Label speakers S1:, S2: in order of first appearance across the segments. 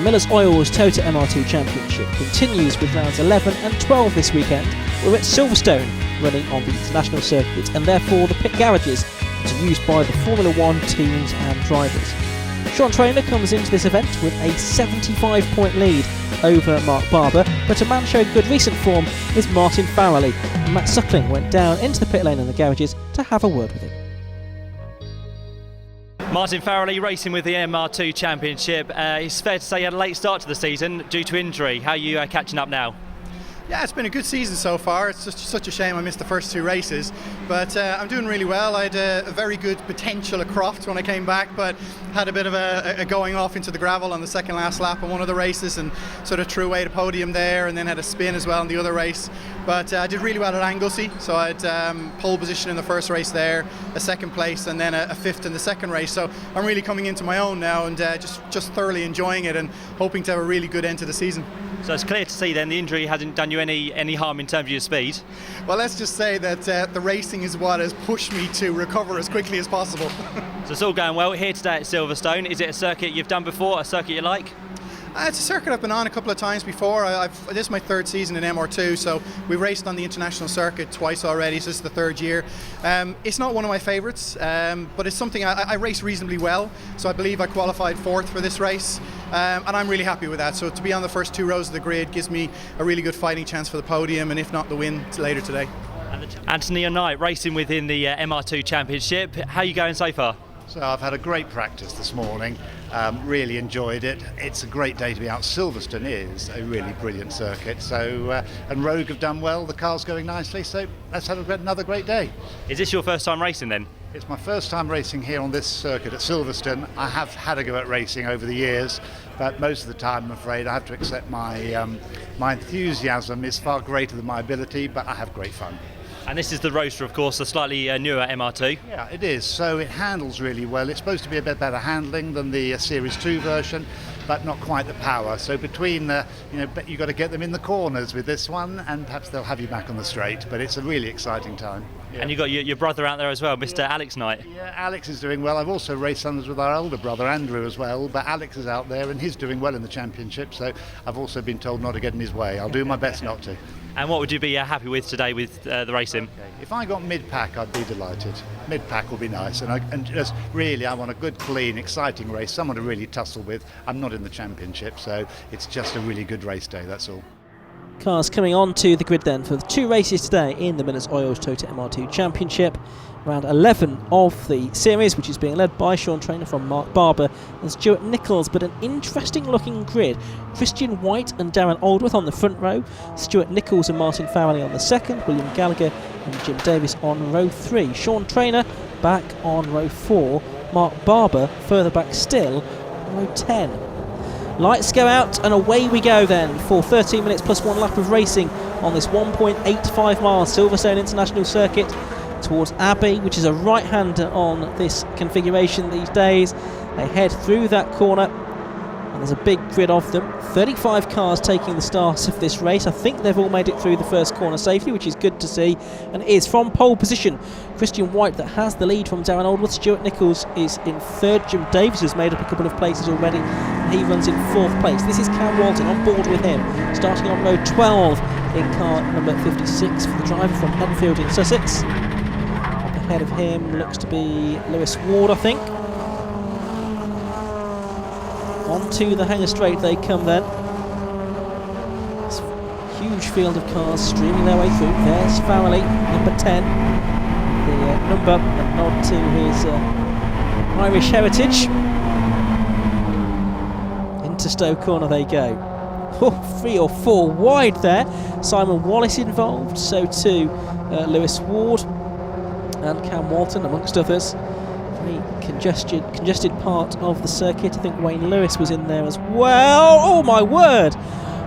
S1: Miller's Oil's Toyota MR2 Championship continues with rounds 11 and 12 this weekend. We're at Silverstone, running on the international circuit, and therefore the pit garages that are used by the Formula 1 teams and drivers. Sean Traynor comes into this event with a 75-point lead over Mark Barber, but a man showing good recent form is Martin Farrell. Matt Suckling went down into the pit lane in the garages to have a word with him.
S2: Martin Farrell racing with the MR2 Championship. It's fair to say you had a late start to the season due to injury. How are you catching up now?
S3: Yeah, it's been a good season so far. It's just such a shame I missed the first two races, but I'm doing really well. I had a very good potential at Croft when I came back, but had a bit of a going off into the gravel on the second last lap on one of the races and sort of threw away the podium there, and then had a spin as well in the other race. But I did really well at Anglesey, so I had pole position in the first race there, a second place, and then a fifth in the second race. So I'm really coming into my own now and just thoroughly enjoying it and hoping to have a really good end to the season.
S2: So it's clear to see then the injury hasn't done you any harm in terms of your speed?
S3: Well, let's just say that the racing is what has pushed me to recover as quickly as possible.
S2: So it's all going well here today at Silverstone. Is it a circuit you've done before, a circuit you like?
S3: It's a circuit I've been on a couple of times before. This is my third season in MR2, so we've raced on the international circuit twice already, so this is the third year. It's not one of my favourites, but it's something I race reasonably well, so I believe I qualified fourth for this race, and I'm really happy with that. So to be on the first two rows of the grid gives me a really good fighting chance for the podium, and if not the win later today.
S2: Anthony and Knight racing within the MR2 Championship. How are you going so far?
S4: So I've had a great practice this morning, really enjoyed it. It's a great day to be out. Silverstone is a really brilliant circuit, so and Rogue have done well, the car's going nicely, so let's have another great day.
S2: Is this your first time racing then?
S4: It's my first time racing here on this circuit at Silverstone. I have had a go at racing over the years, but most of the time I'm afraid I have to accept my enthusiasm is far greater than my ability, but I have great fun.
S2: And this is the Roadster, of course, the slightly newer MR2.
S4: Yeah, it is. So it handles really well. It's supposed to be a bit better handling than the Series 2 version, but not quite the power. So between the, you've got to get them in the corners with this one, and perhaps they'll have you back on the straight. But it's a really exciting time. Yeah.
S2: And you've got your brother out there as well, Mr. Alex Knight.
S4: Yeah, Alex is doing well. I've also raced some with our older brother, Andrew, as well. But Alex is out there, and he's doing well in the championship. So I've also been told not to get in his way. I'll do my best not to.
S2: And what would you be happy with today with the racing?
S4: Okay. If I got mid-pack, I'd be delighted. Mid-pack will be nice, and just really, I want a good, clean, exciting race, someone to really tussle with. I'm not in the championship, so it's just a really good race day, that's all.
S1: Cars coming on to the grid then for the two races today in the Miller's Oil's Toyota MR2 Championship. Round 11 of the series, which is being led by Sean Traynor from Mark Barber and Stuart Nichols, but an interesting looking grid. Christian White and Darren Aldworth on the front row, Stuart Nichols and Martin Farrell on the second, William Gallagher and Jim Davis on row 3, Sean Traynor back on row 4, Mark Barber further back still on row 10. Lights go out and away we go then for 13 minutes plus one lap of racing on this 1.85 mile Silverstone International Circuit towards Abbey, which is a right-hander on this configuration these days. They head through that corner and there's a big grid of them. 35 cars taking the start of this race. I think they've all made it through the first corner safely, which is good to see, and it is from pole position Christian White that has the lead from Darren Aldworth. Stuart Nichols is in third. Jim Davis has made up a couple of places already, and he runs in fourth place. This is Cam Walton on board with him, starting on row 12 in car number 56 for the driver from Enfield in Sussex. Ahead of him looks to be Lewis Ward, I think. Onto the hanger straight they come then. It's a huge field of cars streaming their way through. There's Farrell, number 10. The number, a nod to his Irish heritage. Into Stowe Corner they go. Oh, 3 or 4 wide there. Simon Wallace involved, so too Lewis Ward and Cam Walton, amongst others. Very congested part of the circuit. I think Wayne Lewis was in there as well. Oh my word!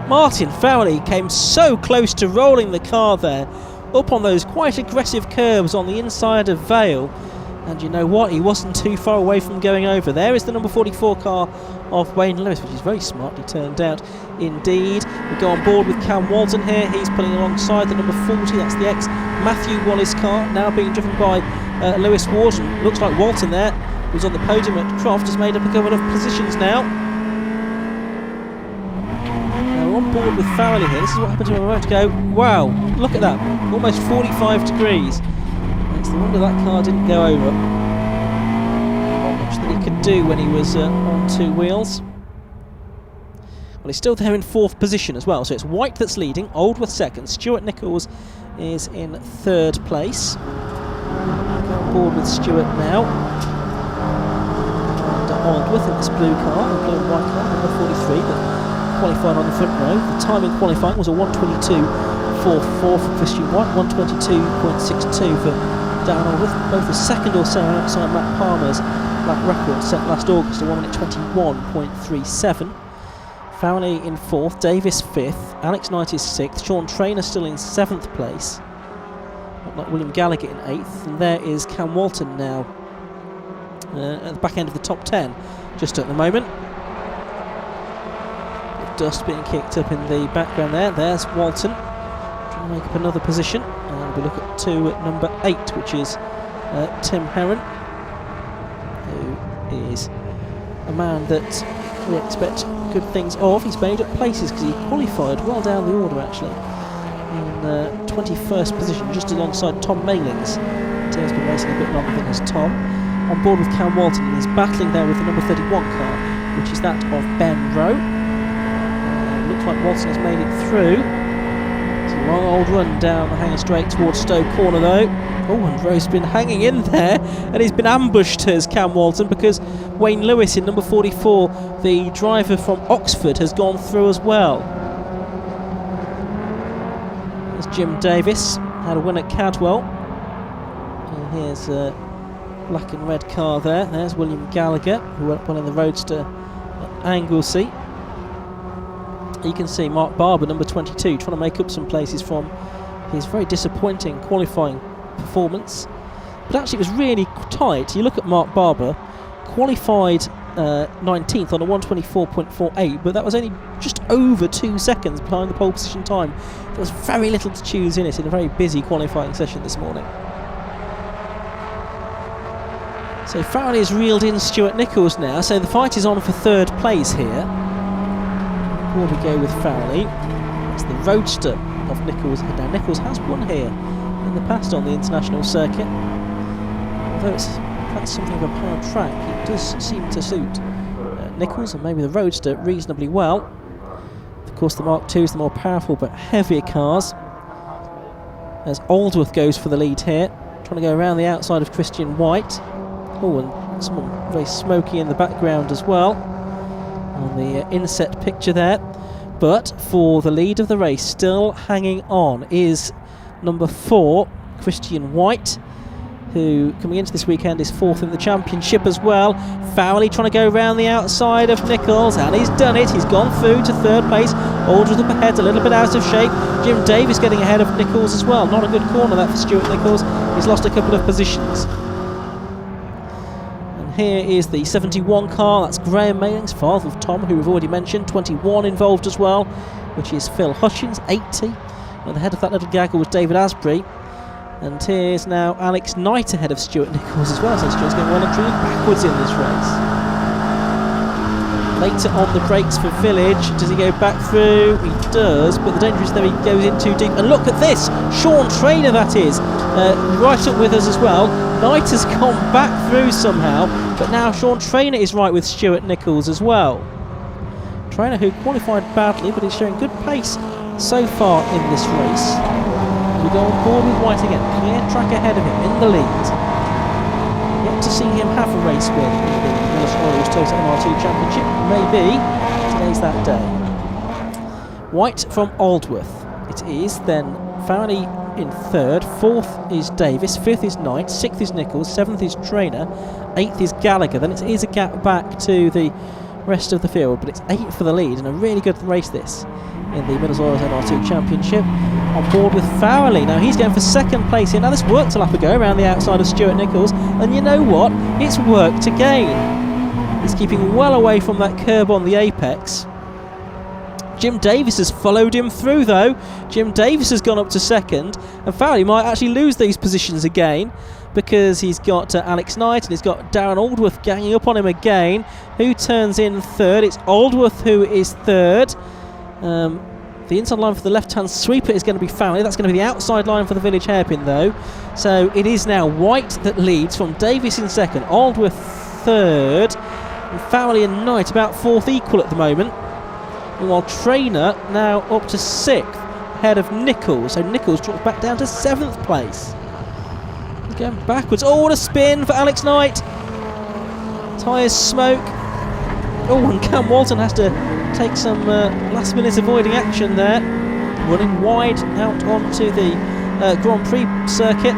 S1: Martin Farrell came so close to rolling the car there, up on those quite aggressive curves on the inside of Vale. And you know what? He wasn't too far away from going over. There is the number 44 car of Wayne Lewis, which is very smartly turned out indeed. We go on board with Cam Walton here. He's pulling alongside the number 40. That's the ex-Matthew Wallace car, now being driven by Lewis Ward. And looks like Walton there, who's on the podium at Croft, has made up a couple of positions now. on board with Farrell here. This is what happened to him a moment ago. Wow, look at that. Almost 45 degrees. It's the wonder that car didn't go over. Not much that he could do when he was on two wheels. Well, he's still there in 4th position as well. So it's White that's leading, Aldworth second, Stuart Nichols is in 3rd place. Go on board with Stuart now. And Aldworth in this blue car, the blue and white car, number 43, that qualified on the front row. The time in qualifying was a 1:22.44 for Christian White, 1:22.62 for Darren Aldworth, both the second or so outside Matt Palmer's lap record set last August, a 1:21.37. Farrell in 4th, Davis 5th, Alex Knight is 6th, Sean Traynor still in 7th place, like William Gallagher in 8th, and there is Cam Walton now at the back end of the top 10 just at the moment. Dust being kicked up in the background there. There's Walton trying to make up another position, and we look at number 8, which is Tim Herron, who is a man that we expect good things of. He's made up places because he qualified well down the order actually in 21st position, just alongside Tom Mailings. Tim's been racing a bit longer than has Tom. On board with Cam Walton, and he's battling there with the number 31 car, which is that of Ben Rowe. Looks like Walton has made it through. It's a long old run down the hanger straight towards Stowe Corner though. Oh, and Rowe's been hanging in there, and he's been ambushed as Cam Walton, because Wayne Lewis in number 44, the driver from Oxford, has gone through as well. There's Jim Davis, had a win at Cadwell. And here's a black and red car there. There's William Gallagher, who went up in the Roadster at Anglesey. You can see Mark Barber, number 22, trying to make up some places from his very disappointing qualifying performance. But actually it was really tight. You look at Mark Barber, qualified 19th on a 1:24.48, but that was only just over 2 seconds behind the pole position time. There was very little to choose in it in a very busy qualifying session this morning. So Farrell has reeled in Stuart Nichols now, so the fight is on for 3rd place here. Before we go with Farrell, it's the Roadster of Nichols. Now Nichols has won here in the past on the international circuit. Although it's perhaps something of a hard track, it does seem to suit Nichols and maybe the Roadster reasonably well. Of course the Mark II is the more powerful but heavier cars. As Aldworth goes for the lead here, trying to go around the outside of Christian White. Oh, and someone very smoky in the background as well on the inset picture there. But for the lead of the race, still hanging on, is number 4, Christian White, who coming into this weekend is 4th in the championship as well. Farrell trying to go around the outside of Nichols, and he's done it. He's gone through to 3rd place. Aldworth up ahead, a little bit out of shape. Jim Davis getting ahead of Nichols as well. Not a good corner that for Stuart Nichols. He's lost a couple of positions. Here is the 71 car, that's Graham Mailings, father of Tom, who we've already mentioned. 21 involved as well, which is Phil Hutchins, 80. And the head of that little gaggle was David Asbury. And here's now Alex Knight ahead of Stuart Nichols as well, so Stuart's going well and truly backwards in this race. Later on the brakes for Village, does he go back through? He does, but the danger is that he goes in too deep. And look at this, Sean Traynor that is, right up with us as well. Knight has gone back through somehow, but now Sean Traynor is right with Stuart Nichols as well. Traynor, who qualified badly, but is showing good pace so far in this race. We go on board with White again, clear track ahead of him in the lead. Yet to see him have a race win in the Miller's Oil's Toyota MR2 Championship. Maybe today's that day. White from Aldworth. It is then Farrell in 3rd, 4th is Davis, 5th is Knight, 6th is Nichols, 7th is Traynor, 8th is Gallagher. Then it is a gap back to the rest of the field, but it's 8 for the lead, and a really good race this in the Middles Oil's NR2 Championship. On board with Farrell. Now he's going for 2nd place here. Now this worked a lap ago around the outside of Stuart Nichols, and you know what? It's worked again. He's keeping well away from that curb on the apex. Jim Davis has followed him through though. Jim Davis has gone up to 2nd, and Farrell might actually lose these positions again, because he's got Alex Knight and he's got Darren Aldworth ganging up on him again. Who turns in 3rd? It's Aldworth who is 3rd. The inside line for the left-hand sweeper is going to be Farrell. That's going to be the outside line for the Village Hairpin, though. So it is now White that leads, from Davis in second, Aldworth third, and Farrell and Knight about fourth equal at the moment. And while Trainer now up to sixth, ahead of Nichols. So Nichols drops back down to seventh place. He's going backwards. Oh, what a spin for Alex Knight. Tyres smoke. Oh, and Cam Walton has to take some last minute avoiding action there, running wide out onto the Grand Prix circuit.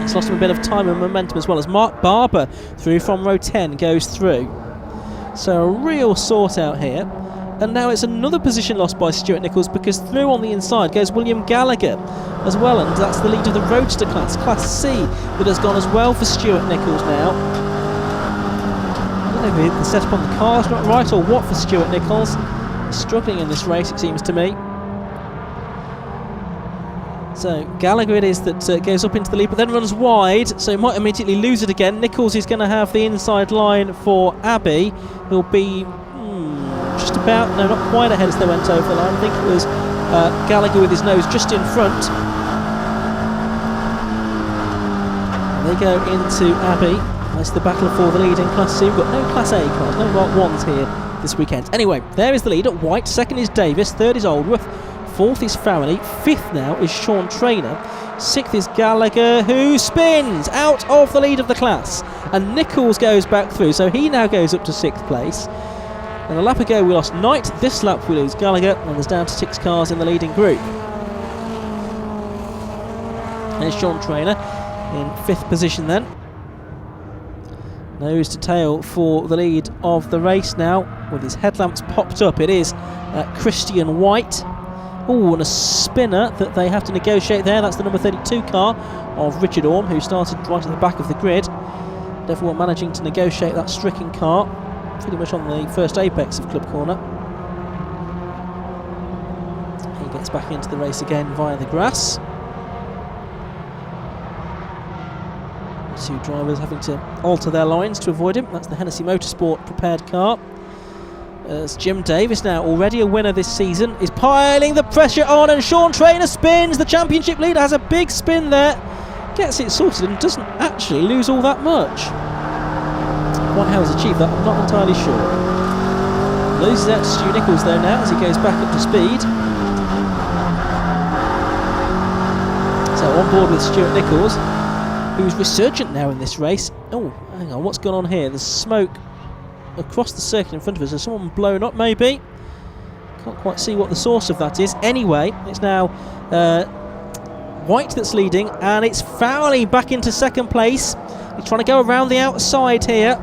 S1: It's lost him a bit of time and momentum, as well as Mark Barber through from row 10 goes through. So a real sort out here. And now it's another position lost by Stuart Nichols, because through on the inside goes William Gallagher as well, and that's the lead of the Roadster class, Class C, that has gone as well for Stuart Nichols now. I don't know if the setup on the car is not right or what for Stuart Nichols. He's struggling in this race, it seems to me. So Gallagher it is that goes up into the lead, but then runs wide, so he might immediately lose it again. Nichols is going to have the inside line for Abbey, who'll be just about, no, not quite ahead as they went over the line. I think it was Gallagher with his nose just in front. They go into Abbey. That's the battle for the lead in Class C. We've got no Class A cars, no Mark 1s here this weekend. Anyway, there is the lead at White. Second is Davis. Third is Aldworth. Fourth is Farrell. Fifth now is Sean Trainer. Sixth is Gallagher, who spins out of the lead of the class. And Nichols goes back through, so he now goes up to sixth place. And a lap ago we lost Knight. This lap we lose Gallagher, and there's down to 6 cars in the leading group. There's Sean Trainer in fifth position then. Nose to tail for the lead of the race now, with his headlamps popped up. It is Christian White. Oh, and a spinner that they have to negotiate there. That's the number 32 car of Richard Orme, who started right at the back of the grid. Everyone managing to negotiate that stricken car, pretty much on the first apex of Club Corner. He gets back into the race again via the grass. Two drivers having to alter their lines to avoid him. That's the Hennessy Motorsport prepared car. As Jim Davis, now already a winner this season, is piling the pressure on, and Sean Trainer spins. The championship leader has a big spin there, gets it sorted and doesn't actually lose all that much. Quite how he's achieved that, I'm not entirely sure. Loses out to Stu Nichols though now as he goes back up to speed. So on board with Stuart Nichols, who's resurgent now in this race. Oh, hang on, what's gone on here? There's smoke across the circuit in front of us. Has someone blown up maybe? Can't quite see what the source of that is. Anyway, it's now White that's leading, and it's Farrell back into second place. He's trying to go around the outside here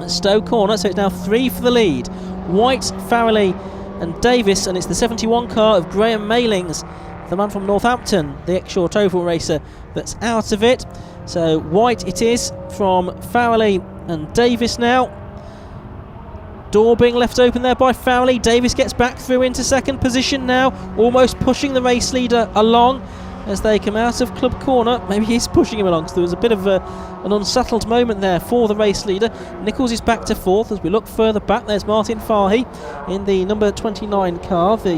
S1: at Stowe Corner, so it's now 3 for the lead. White, Farrell and Davis, and it's the 71 car of Graham Mailings, the man from Northampton, the ex-short oval racer, that's out of it. So White it is from Farrell and Davis now. Door being left open there by Farrell. Davis gets back through into second position now, almost pushing the race leader along as they come out of Club Corner. Maybe he's pushing him along, because there was a bit of an unsettled moment there for the race leader. Nichols is back to fourth. As we look further back, there's Martin Fahy in the number 29 car, the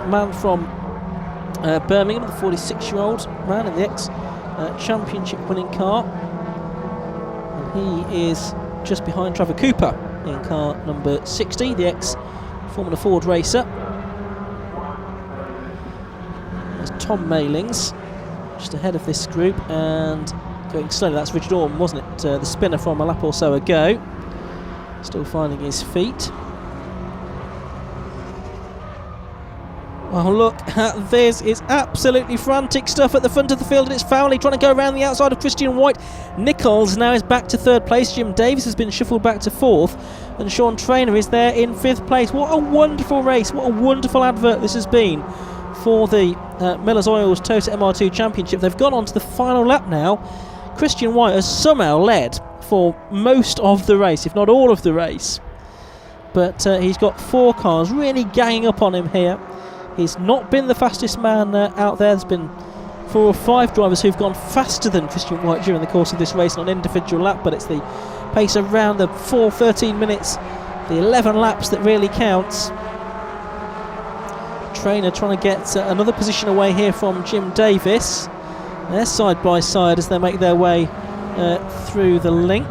S1: man from Birmingham, the 46-year-old man in the ex-championship winning car. And he is just behind Trevor Cooper in car number 60, the ex-Formula Ford racer. There's Tom Mailings just ahead of this group and going slowly. That's Richard Orme, wasn't it? The spinner from a lap or so ago. Still finding his feet. Oh, look at this. It's absolutely frantic stuff at the front of the field, and it's Farrell trying to go around the outside of Christian White. Nichols now is back to third place. Jim Davis has been shuffled back to fourth, and Sean Trainer is there in fifth place. What a wonderful race. What a wonderful advert this has been for the Miller's Oils Toyota MR2 Championship. They've gone on to the final lap now. Christian White has somehow led for most of the race, if not all of the race. But he's got 4 cars really ganging up on him here. He's not been the fastest man out there. There's been 4 or 5 drivers who've gone faster than Christian White during the course of this race on an individual lap, but it's the pace around the 13 minutes, the 11 laps that really counts. Trainer trying to get another position away here from Jim Davis. They're side by side as they make their way through the link.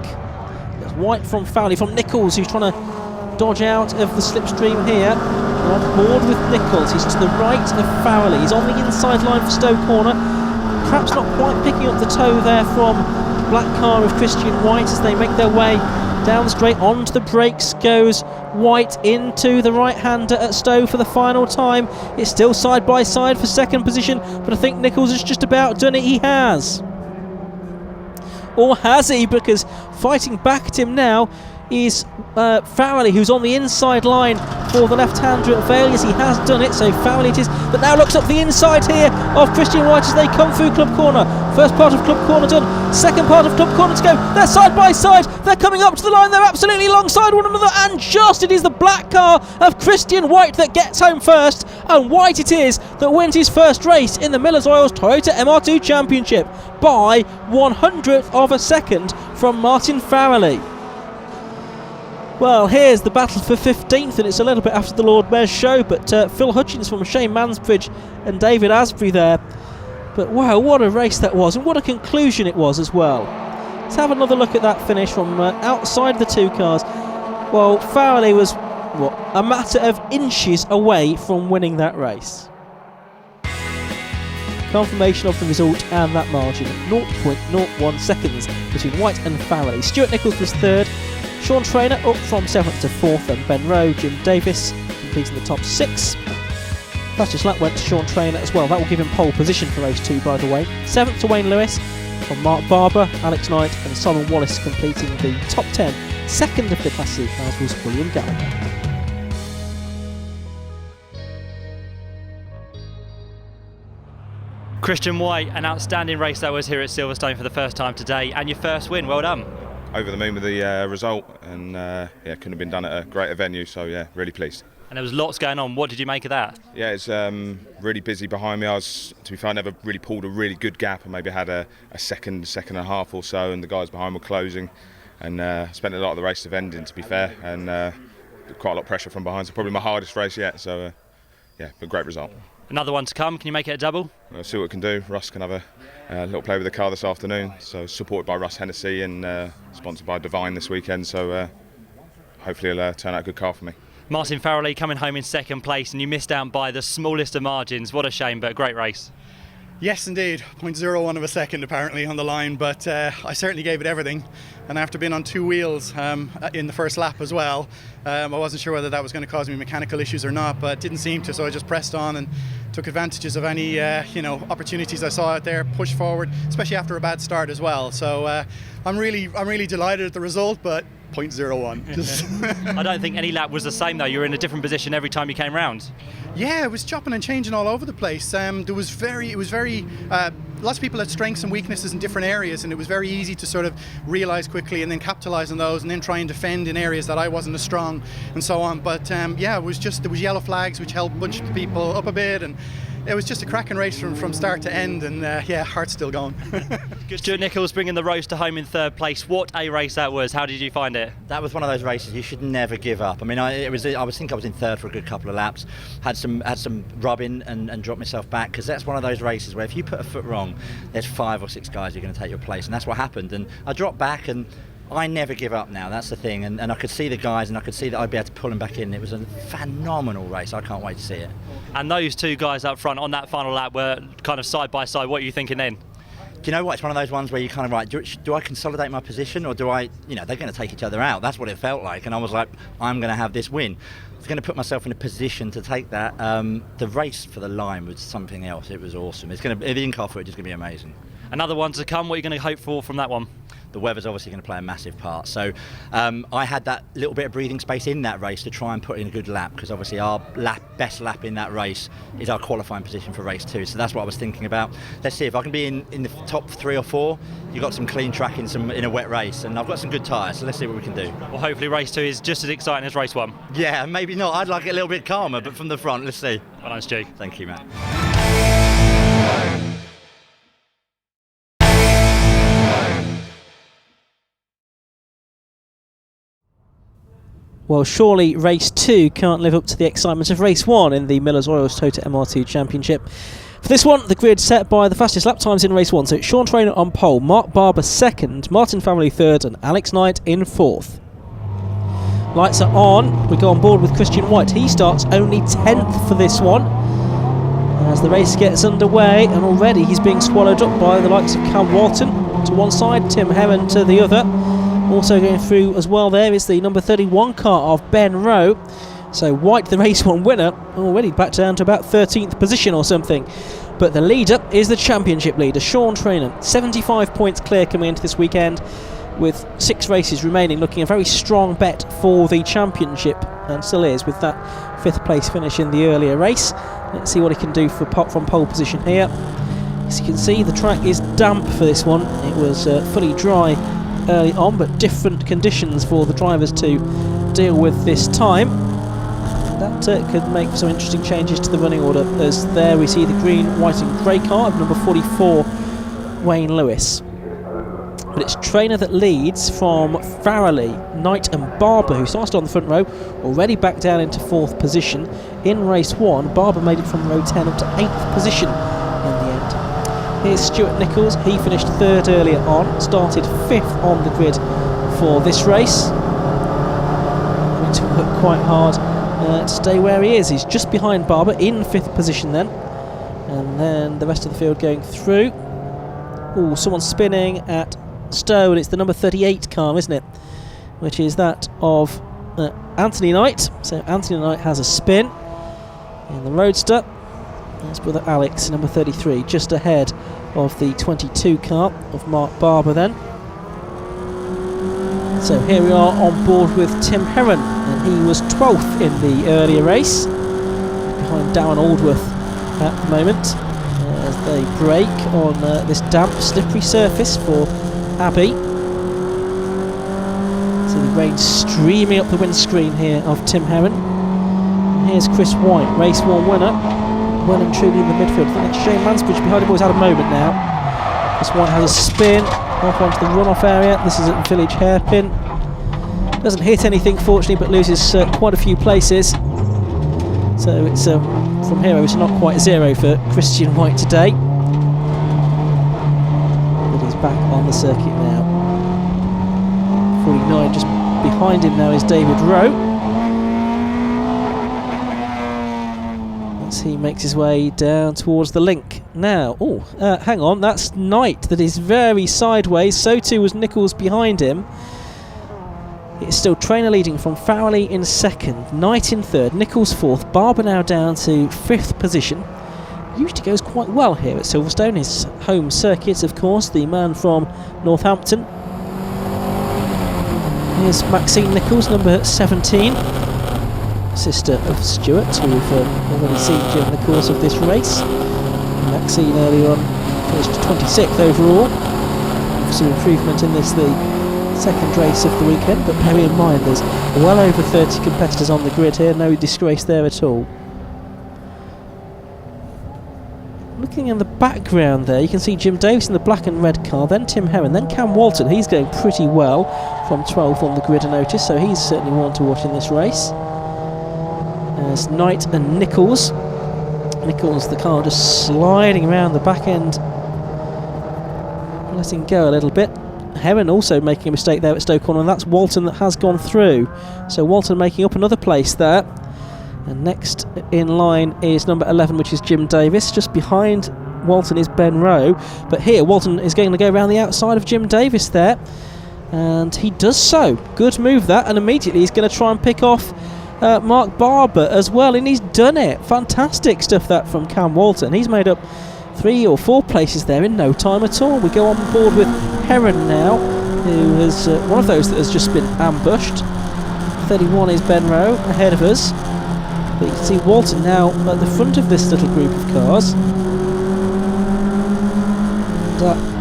S1: There's White from Farrell, from Nichols, who's trying to dodge out of the slipstream here. They're on board with Nichols. He's to the right of Farrell. He's on the inside line for Stowe Corner. Perhaps not quite picking up the toe there from black car of Christian White as they make their way down the straight. Onto the brakes goes White into the right-hander at Stowe for the final time. It's still side by side for second position, but I think Nichols has just about done it. He has. Or has he? Because fighting back at him now is Farrell, who's on the inside line for the left-hander at Vale. He has done it, so Farrell it is that now looks up the inside here of Christian White as they come through Club Corner. First part of Club Corner done, second part of Club Corner to go. They're side by side, they're coming up to the line, they're absolutely alongside one another, and just it is the black car of Christian White that gets home first, and White it is that wins his first race in the Millers Oils Toyota MR2 Championship by 100th of a second from Martin Farrell. Well, here's the battle for 15th, and it's a little bit after the Lord Mayor's show, but Phil Hutchins from Shane Mansbridge and David Asbury there. But wow, what a race that was, and what a conclusion it was as well. Let's have another look at that finish from outside the two cars. Well, Farrell was, a matter of inches away from winning that race. Confirmation of the result and that margin, 0.01 seconds between White and Farrell. Stuart Nichols was third. Sean Trainer up from 7th to 4th, and Ben Rowe, Jim Davis completing the top 6. Fastest lap went to Sean Trainer as well. That will give him pole position for race 2, by the way. 7th to Wayne Lewis, from Mark Barber, Alex Knight and Simon Wallace completing the top 10. Second of the Class C cars was William Gallagher.
S2: Christian White, an outstanding race that was here at Silverstone for the first time today, and your first win. Well done.
S5: Over the moon with the result, and couldn't have been done at a greater venue, so yeah, really pleased.
S2: And there was lots going on. What did you make of that? Yeah,
S5: it's really busy behind me. To be fair, I never really pulled a really good gap. I maybe had a second and a half or so, and the guys behind were closing, and spent a lot of the race defending, to be fair, and quite a lot of pressure from behind. So probably my hardest race yet. So but great result.
S2: Another one to come. Can you make it a double?
S5: We'll see what we can do. Russ can have a little play with the car this afternoon. So supported by Russ Hennessy and sponsored by Divine this weekend. So hopefully it'll turn out a good car for me.
S2: Martin Farrell coming home in second place, and you missed out by the smallest of margins. What a shame, but a great race.
S3: Yes, indeed. 0.01 of a second apparently on the line, but I certainly gave it everything. And after being on two wheels in the first lap as well, I wasn't sure whether that was going to cause me mechanical issues or not, but it didn't seem to. So I just pressed on and took advantages of any opportunities I saw out there, pushed forward, especially after a bad start as well. So I'm really delighted at the result, but 0.01.
S2: I don't think any lap was the same though. You were in a different position every time you came round.
S3: Yeah, it was chopping and changing all over the place. It was very lots of people had strengths and weaknesses in different areas, and it was very easy to sort of realise quickly and then capitalise on those and then try and defend in areas that I wasn't as strong and so on. But it was just, there was yellow flags which helped bunch the people up a bit, and it was just a cracking race from start to end, and heart's still going.
S2: Stuart Nichols bringing the roast to home in third place. What a race that was. How did you find it?
S6: That was one of those races you should never give up. I mean, I was in third for a good couple of laps. Had some rubbing and dropped myself back, because that's one of those races where if you put a foot wrong, there's 5 or 6 guys who are going to take your place, and that's what happened. And I dropped back, and I never give up now. That's the thing. And I could see the guys, and I could see that I'd be able to pull them back in. It was a phenomenal race. I can't wait to see it.
S2: And those two guys up front on that final lap were kind of side by side. What are you thinking then?
S6: Do you know what? It's one of those ones where you kind of like, do I consolidate my position, or do I, they're going to take each other out. That's what it felt like. And I was like, I'm going to have this win. I was going to put myself in a position to take that. The race for the line was something else. It was awesome. The in-car footage is going to be amazing.
S2: Another one to come. What are you going to hope for from that one?
S6: The weather's obviously going to play a massive part. So I had that little bit of breathing space in that race to try and put in a good lap, because obviously our best lap in that race is our qualifying position for race 2. So that's what I was thinking about. Let's see if I can be in the top 3 or 4. You've got some clean track in a wet race, and I've got some good tyres, so let's see what we can do.
S2: Well, hopefully race 2 is just as exciting as race 1.
S6: Yeah, maybe not. I'd like it a little bit calmer, but from the front, let's see.
S2: Well done, Stu.
S6: Thank you, Matt.
S1: Well, surely race 2 can't live up to the excitement of race 1 in the Miller's Oils Toyota MR2 Championship. For this one, the grid set by the fastest lap times in race 1. So it's Sean Traynor on pole, Mark Barber 2nd, Martin Farrell 3rd and Alex Knight in 4th. Lights are on. We go on board with Christian White. He starts only 10th for this one as the race gets underway, and already he's being swallowed up by the likes of Cam Walton to one side, Tim Heron to the other. Also going through as well there is the number 31 car of Ben Rowe. So White, the race 1 winner, already back down to about 13th position or something. But the leader is the championship leader, Sean Traynor. 75 points clear coming into this weekend, with 6 races remaining, looking a very strong bet for the championship, and still is with that 5th place finish in the earlier race. Let's see what he can do from pole position here. As you can see, the track is damp for this one. It was fully dry early on, but different conditions for the drivers to deal with this time. That could make some interesting changes to the running order, as there we see the green, white and grey car of number 44, Wayne Lewis. But it's Traynor that leads from Farrell, Knight and Barber, who started on the front row, already back down into 4th position. In race 1, Barber made it from row 10 up to 8th position in the end. Here's Stuart Nichols. He finished 3rd earlier on, started 5th on the grid for this race. Having to work quite hard to stay where he is. He's just behind Barber in 5th position then. And then the rest of the field going through. Oh, someone's spinning at Stowe, and it's the number 38 car, isn't it? Which is that of Anthony Knight. So Anthony Knight has a spin in the Roadster. That's brother Alex, number 33, just ahead of the 22 car of Mark Barber then. So here we are on board with Tim Heron, and he was 12th in the earlier race, behind Darren Aldworth at the moment, as they brake on this damp, slippery surface for Abbey. See the rain streaming up the windscreen here of Tim Heron. And here's Chris White, race 1 winner, well and truly in the midfield. I think Shane Mansbridge behind him has had a moment now. Chris White has a spin off onto the runoff area. This is at Village Hairpin. Doesn't hit anything, fortunately, but loses quite a few places. So it's from here it's not quite 0 for Christian White today. But he's back on the circuit now. 49 just behind him now is David Rowe. As he makes his way down towards the link. Now, hang on, that's Knight that is very sideways. So too was Nichols behind him. It's still Traynor leading from Farrell in 2nd, Knight in 3rd, Nichols 4th, Barber now down to 5th position. Usually goes quite well here at Silverstone, his home circuit, of course, the man from Northampton. Here's Maxine Nichols, number 17, sister of Stuart, who we've already seen during the course of this race. Maxine earlier on finished 26th overall. Some improvement in this, the 2nd race of the weekend, but bear in mind there's well over 30 competitors on the grid here, no disgrace there at all. Looking in the background there, you can see Jim Davis in the black and red car, then Tim Heron, then Cam Walton. He's going pretty well from 12th on the grid, I notice, so he's certainly one to watch in this race. There's Knight and Nichols. Nichols, the car just sliding around the back end, letting go a little bit. Heron also making a mistake there at Stoke-on, and that's Walton that has gone through. So Walton making up another place there. And next in line is number 11, which is Jim Davis. Just behind Walton is Ben Rowe. But here Walton is going to go around the outside of Jim Davis there. And he does so. Good move that. And immediately he's going to try and pick off Mark Barber as well. And he's done it. Fantastic stuff that from Cam Walton. He's made up 3 or 4 places there in no time at all. We go on board with Heron now, who is one of those that has just been ambushed. 31 is Ben Rowe ahead of us. But you can see Walton now at the front of this little group of cars. And,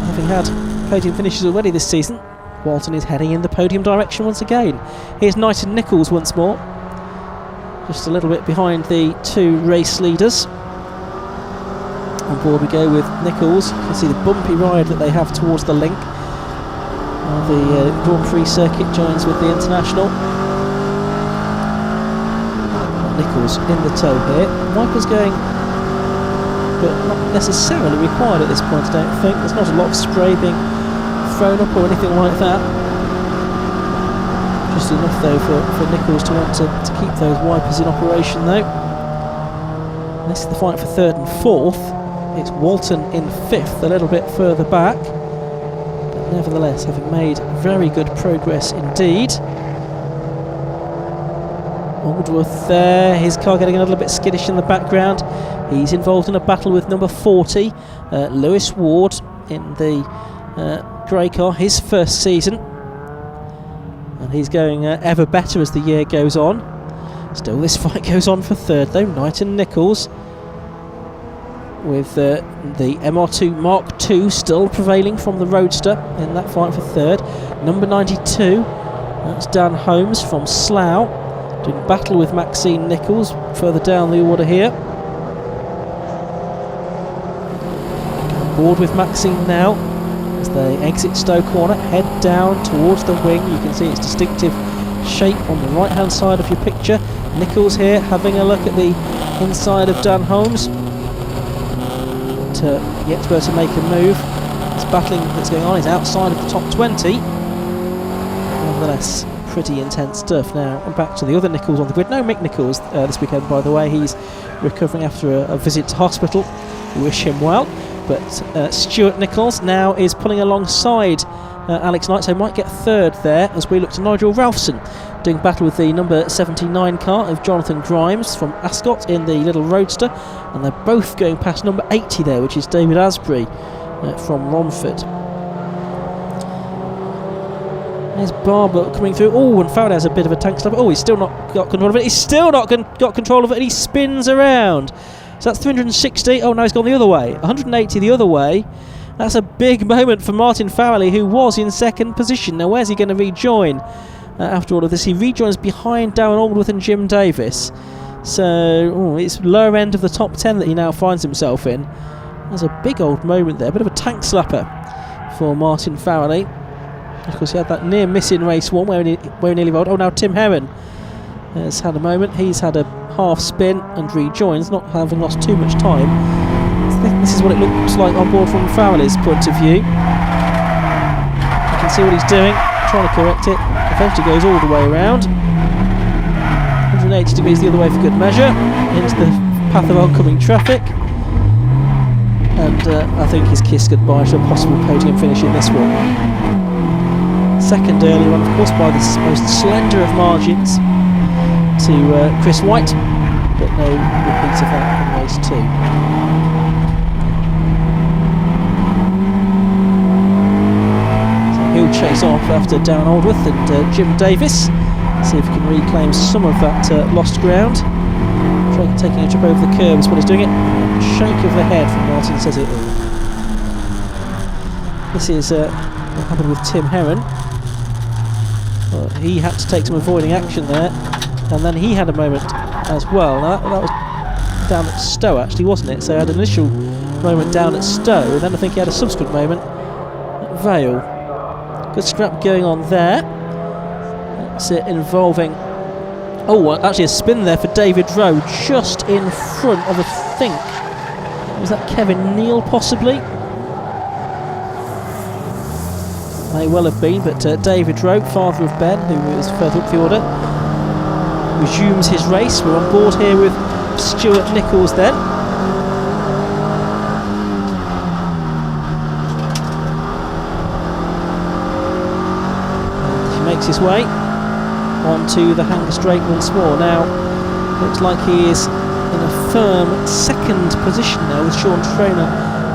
S1: having had podium finishes already this season, Walton is heading in the podium direction once again. Here's Knight and Nichols once more. Just a little bit behind the 2 race leaders. On board we go with Nichols. You can see the bumpy ride that they have towards the link. The Grand Prix circuit joins with the International. Nichols in the tow here. Wipers going, but not necessarily required at this point, I don't think. There's not a lot of spray being thrown up or anything like that. Just enough though for Nichols to want to keep those wipers in operation though. This is the fight for third and fourth. It's Walton in fifth, a little bit further back, but nevertheless having made very good progress indeed. Aldworth there, his car getting a little bit skittish in the background. He's involved in a battle with number 40, Lewis Ward, in the grey car, his first season. And he's going ever better as the year goes on. Still, this fight goes on for third though, Knight and Nichols, with the MR2 Mark II still prevailing from the Roadster in that fight for third. Number 92, that's Dan Holmes from Slough, doing battle with Maxine Nichols further down the order here. Board with Maxine now as they exit Stowe Corner, head down towards the wing. You can see its distinctive shape on the right hand side of your picture. Nichols here having a look at the inside of Dan Holmes, yet to make a move. This battling that's going on is outside of the top 20. Nevertheless, pretty intense stuff. Now back to the other Nichols on the grid. No Mick Nichols this weekend, by the way. He's recovering after a visit to hospital. We wish him well. But Stuart Nichols now is pulling alongside Alex Knight, so might get third there as we look to Nigel Ralphson doing battle with the number 79 car of Jonathan Grimes from Ascot in the little Roadster, and they're both going past number 80 there, which is David Asbury from Romford. There's Barber coming through. Oh, and Farrell has a bit of a tank slap. Oh, he's still not got control of it. He's still not got control of it, and he spins around. So that's 360. Oh, no, he's gone the other way. 180 the other way. That's a big moment for Martin Farrell, who was in second position. Now, where's he going to rejoin after all of this? He rejoins behind Darren Aldworth and Jim Davis. So it's lower end of the top 10 that he now finds himself in. There's a big old moment there. A bit of a tank slapper for Martin Farrell. Of course, he had that near miss in race one where he nearly rolled. Oh, now Tim Heron has had a moment. He's had a half spin and rejoins, not having lost too much time. I think this is what it looks like on board from Farrell's point of view. You can see what he's doing, trying to correct it. Eventually goes all the way around. 180 degrees the other way for good measure, into the path of oncoming traffic. And I think he's kissed goodbye to a possible podium finish in this one. Second earlier on, of course, by the most slender of margins to Chris White, but no repeat of that in race 2. So he'll chase off after Darren Aldworth and Jim Davis, see if he can reclaim some of that lost ground. Taking a trip over the curb is what he's doing it. Shake of the head from Martin says it all. This is what happened with Tim Heron. Well, he had to take some avoiding action there, and then he had a moment as well. Now that was down at Stowe actually, wasn't it? So he had an initial moment down at Stowe, and then I think he had a subsequent moment at Vale. Good scrap going on there. That's it, involving actually a spin there for David Rowe, just in front of, I think, was that Kevin Neal possibly? May well have been, but David Rowe, father of Ben, who was further up the order, resumes his race. We're on board here with Stuart Nichols then. And he makes his way onto the Hanger Straight once more. Now, looks like he is in a firm second position now with Sean Trainer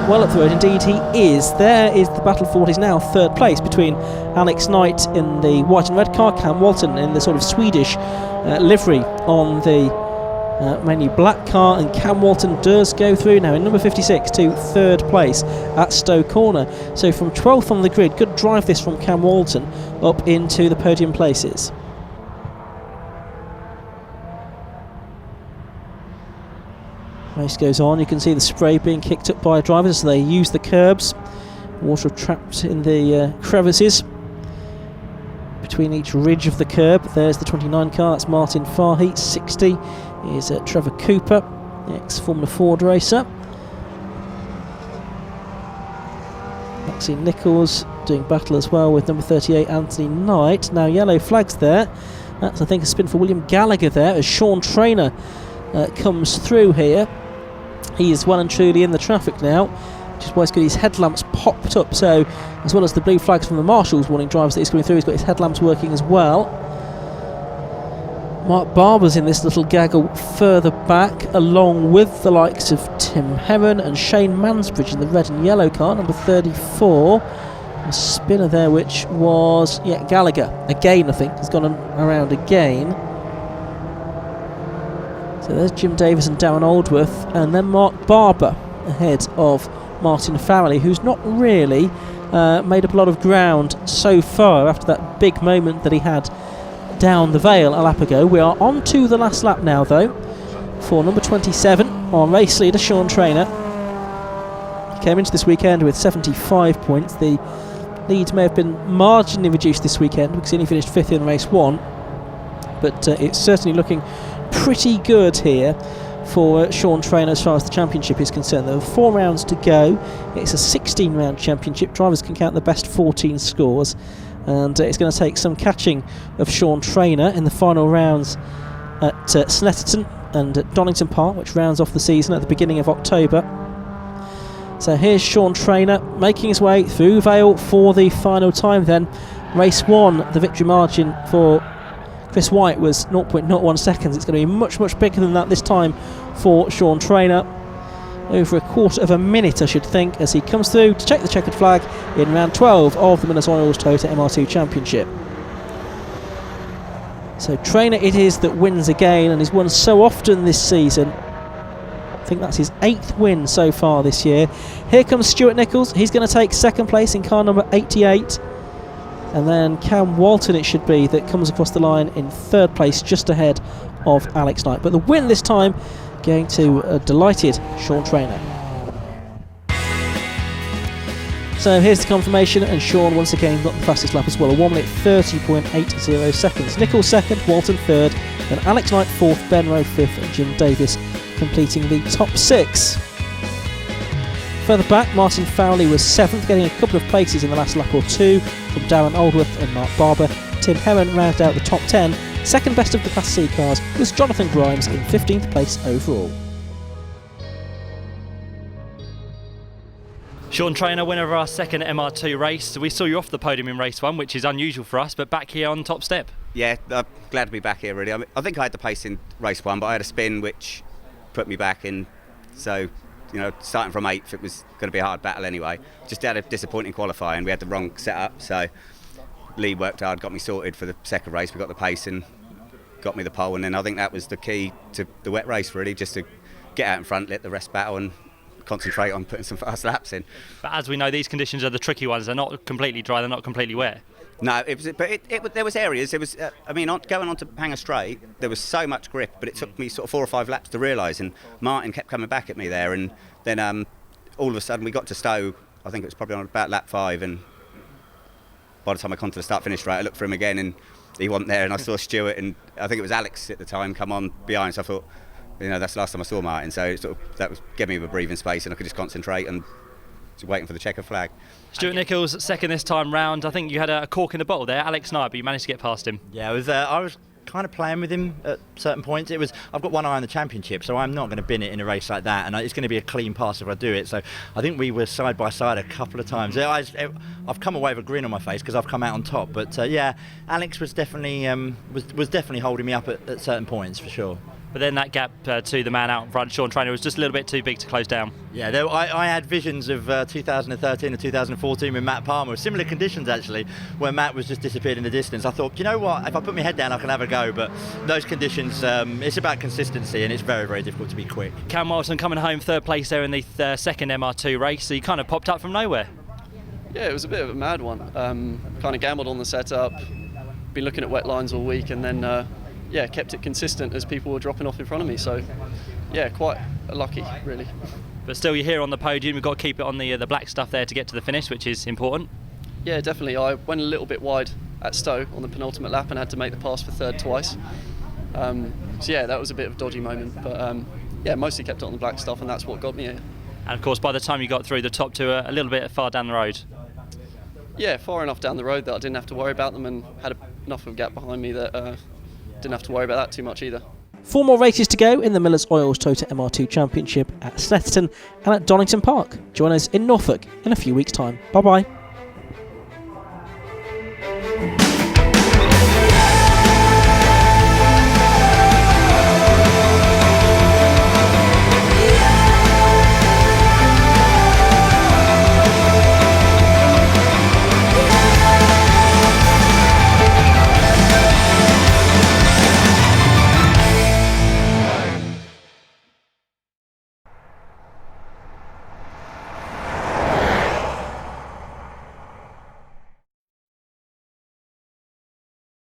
S1: well up the road. Indeed he is. There is the battle for what is now third place between Alex Knight in the white and red car, Cam Walton in the sort of Swedish livery on the mainly black car, and Cam Walton does go through now in number 56 to third place at Stowe Corner. So from 12th on the grid, good drive this from Cam Walton up into the podium places. Race goes on. You can see the spray being kicked up by drivers as they use the curbs. Water trapped in the crevices between each ridge of the curb. There's the 29 car, that's Martin Farheat. 60 is Trevor Cooper, the ex-Formula Ford racer. Maxine Nichols doing battle as well with number 38 Anthony Knight. Now yellow flags there. That's, I think, a spin for William Gallagher there as Sean Traynor comes through here. He is well and truly in the traffic now, which is why he's got his headlamps popped up. So, as well as the blue flags from the marshals warning drivers that he's coming through, he's got his headlamps working as well. Mark Barber's in this little gaggle further back, along with the likes of Tim Heron and Shane Mansbridge in the red and yellow car, number 34. A spinner there, which was, Gallagher. Again, I think, has gone around again. So there's Jim Davis and Darren Aldworth, and then Mark Barber ahead of Martin Farrell, who's not really made up a lot of ground so far after that big moment that he had down the Vale a lap ago. We are on to the last lap now, though, for number 27, our race leader, Sean Traynor. He came into this weekend with 75 points. The lead may have been marginally reduced this weekend because he only finished 5th in race 1, but it's certainly looking pretty good here for Sean Traynor as far as the championship is concerned. There are 4 rounds to go. It's a 16-round championship. Drivers can count the best 14 scores, and it's going to take some catching of Sean Traynor in the final rounds at Snetterton and at Donington Park, which rounds off the season at the beginning of October. So here's Sean Traynor making his way through Vale for the final time then. Race 1, the victory margin for Chris White was 0.01 seconds. It's going to be much, much bigger than that this time for Sean Traynor. Over a quarter of a minute, I should think, as he comes through to check the checkered flag in round 12 of the Millers Oils Toyota MR2 Championship. So Traynor it is that wins again, and he's won so often this season. I think that's his 8th win so far this year. Here comes Stuart Nichols. He's going to take 2nd place in car number 88. And then Cam Walton, it should be, that comes across the line in 3rd place, just ahead of Alex Knight. But the win this time going to a delighted Sean Traynor. So here's the confirmation, and Sean once again got the fastest lap as well, a 1 minute 30.80 seconds. Nichols 2nd, Walton 3rd, then Alex Knight 4th, Ben Rowe 5th, and Jim Davis completing the top 6. Further back, Martin Fowley was 7th, getting a couple of places in the last lap or 2 from Darren Aldworth and Mark Barber. Tim Heron rounded out the top 10. Second best of the Class C cars was Jonathan Grimes in 15th place overall.
S2: Sean Traynor, winner of our 2nd MR2 race. We saw you off the podium in race 1, which is unusual for us, but back here on top step.
S7: Yeah, I'm glad to be back here really. I think I had the pace in race 1, but I had a spin which put me back in. So, starting from 8th, it was going to be a hard battle anyway. Just had a disappointing qualifying. We had the wrong setup, so Lee worked hard, got me sorted for the 2nd race. We got the pace and got me the pole, and then I think that was the key to the wet race really, just to get out in front, let the rest battle and concentrate on putting some fast laps in.
S2: But as we know, these conditions are the tricky ones. They're not completely dry, they're not completely wet.
S7: No, there was areas. It was, going on to Hanger Straight, there was so much grip, but it took me sort of 4 or 5 laps to realise. And Martin kept coming back at me there, and then all of a sudden we got to Stowe. I think it was probably on about lap 5, and by the time I come to the start-finish straight, I looked for him again, and he wasn't there. And I saw Stuart, and I think it was Alex at the time, come on behind. So I thought, that's the last time I saw Martin. So that was gave me a breathing space, and I could just concentrate and waiting for the checker flag.
S2: Stuart Nichols 2nd this time round. I think you had a cork in the bottle there, Alex Knight, but you managed to get past him.
S6: Yeah, I was kind of playing with him at certain points. I've got one eye on the championship, so I'm not going to bin it in a race like that, and it's going to be a clean pass if I do it. So I think we were side by side a couple of times. I've come away with a grin on my face because I've come out on top. But Alex was definitely holding me up at certain points for sure.
S2: But then that gap to the man out in front, Sean Traynor, was just a little bit too big to close down.
S6: Yeah, I had visions of 2013 and 2014 with Matt Palmer, similar conditions actually, where Matt was just disappeared in the distance. I thought, you know what, if I put my head down I can have a go, but those conditions, it's about consistency, and it's very, very difficult to be quick.
S2: Cam Wilson coming home 3rd place there in the 2nd MR2 race, so you kind of popped up from nowhere.
S8: Yeah, it was a bit of a mad one. Kind of gambled on the setup, been looking at wet lines all week, and then kept it consistent as people were dropping off in front of me. So, quite lucky, really.
S2: But still, you're here on the podium. We've got to keep it on the black stuff there to get to the finish, which is important.
S8: Yeah, definitely. I went a little bit wide at Stowe on the penultimate lap and had to make the pass for third twice. So yeah, that was a bit of a dodgy moment, but yeah, mostly kept it on the black stuff, and that's what got me here.
S2: And of course, by the time you got through, the top two a little bit far down the road.
S8: Yeah, far enough down the road that I didn't have to worry about them, and had enough of a gap behind me that didn't have to worry about that too much either.
S1: 4 more races to go in the Miller's Oils Toyota MR2 Championship at Snetterton and at Donington Park. Join us in Norfolk in a few weeks' time. Bye bye.